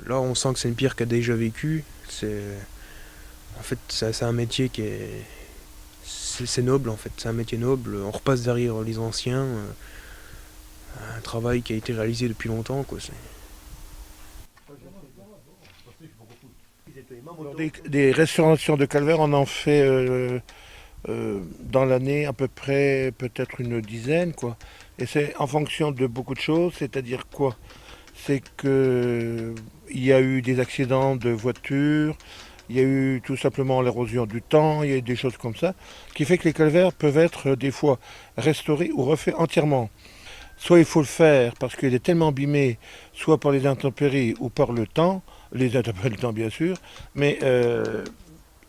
Là, on sent que c'est une pierre qui a déjà vécu. En fait, c'est un métier qui est, c'est noble en fait. C'est un métier noble. On repasse derrière les anciens. Un travail qui a été réalisé depuis longtemps, quoi. Alors, des restaurations de calvaire, on en fait dans l'année à peu près peut-être une dizaine, quoi. Et c'est en fonction de beaucoup de choses, c'est-à-dire quoi? C'est que il y a eu des accidents de voitures, il y a eu tout simplement l'érosion du temps, il y a eu des choses comme ça, qui fait que les calvaires peuvent être des fois restaurés ou refaits entièrement. Soit il faut le faire parce qu'il est tellement abîmé, soit par les intempéries ou par le temps, les intempéries du temps bien sûr, mais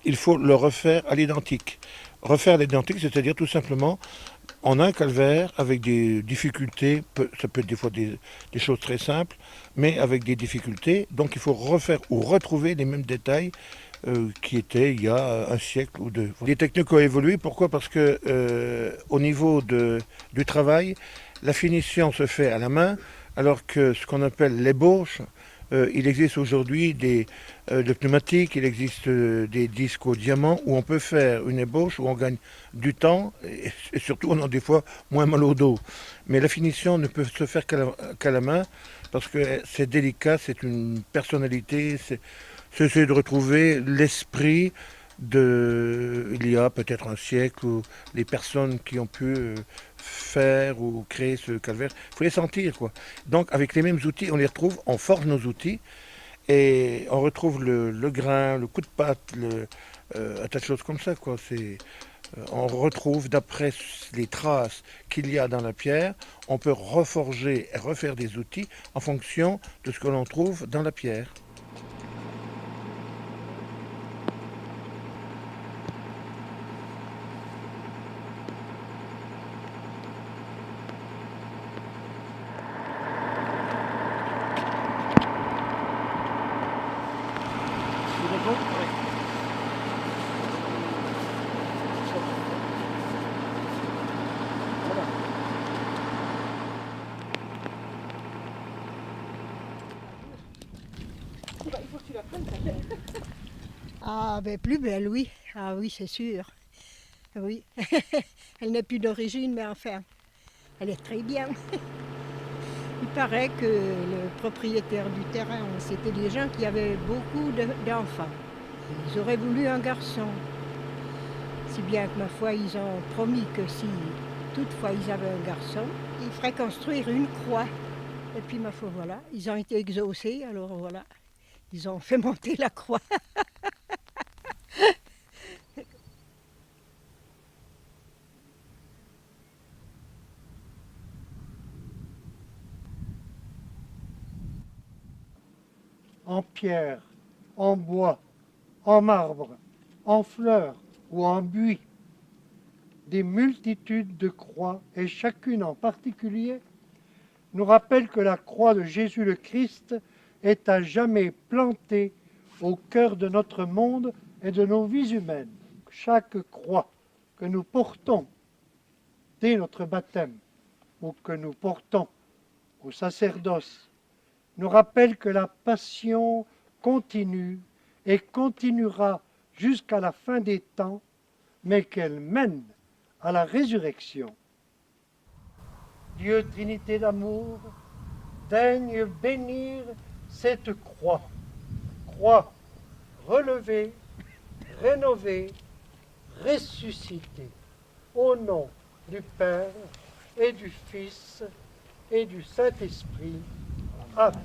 il faut le refaire à l'identique. Refaire à l'identique, c'est-à-dire tout simplement, on a un calvaire avec des difficultés, ça peut être des fois des choses très simples, mais avec des difficultés, donc il faut refaire ou retrouver les mêmes détails qui étaient il y a un siècle ou deux. Les techniques ont évolué, pourquoi? Parce que au niveau du travail, la finition se fait à la main, alors que ce qu'on appelle l'ébauche, il existe aujourd'hui des pneumatiques, il existe des disques au diamant où on peut faire une ébauche, où on gagne du temps et surtout on a des fois moins mal au dos. Mais la finition ne peut se faire qu'à la main parce que c'est délicat, c'est une personnalité, c'est essayer de retrouver l'esprit de il y a peut-être un siècle où les personnes qui ont pu faire ou créer ce calvaire, il faut les sentir quoi. Donc avec les mêmes outils, on les retrouve, on forge nos outils et on retrouve le grain, le coup de patte, un tas de choses comme ça quoi. On retrouve d'après les traces qu'il y a dans la pierre, on peut reforger et refaire des outils en fonction de ce que l'on trouve dans la pierre. Ah, ben plus belle, oui. Ah oui, c'est sûr. Oui. Elle n'est plus d'origine, mais enfin, elle est très bien. Il paraît que le propriétaire du terrain, c'était des gens qui avaient beaucoup d'enfants. Ils auraient voulu un garçon. Si bien que ma foi, ils ont promis que si toutefois ils avaient un garçon, ils feraient construire une croix. Et puis ma foi, voilà, ils ont été exaucés, alors voilà, ils ont fait monter la croix. En pierre, en bois, en marbre, en fleurs ou en buis, des multitudes de croix, et chacune en particulier, nous rappelle que la croix de Jésus le Christ est à jamais plantée au cœur de notre monde et de nos vies humaines. Chaque croix que nous portons dès notre baptême ou que nous portons au sacerdoce nous rappelle que la passion continue et continuera jusqu'à la fin des temps, mais qu'elle mène à la résurrection. Dieu, Trinité d'amour, daigne bénir cette croix, croix relevée, rénovée, ressuscitée, au nom du Père et du Fils et du Saint-Esprit. Amen.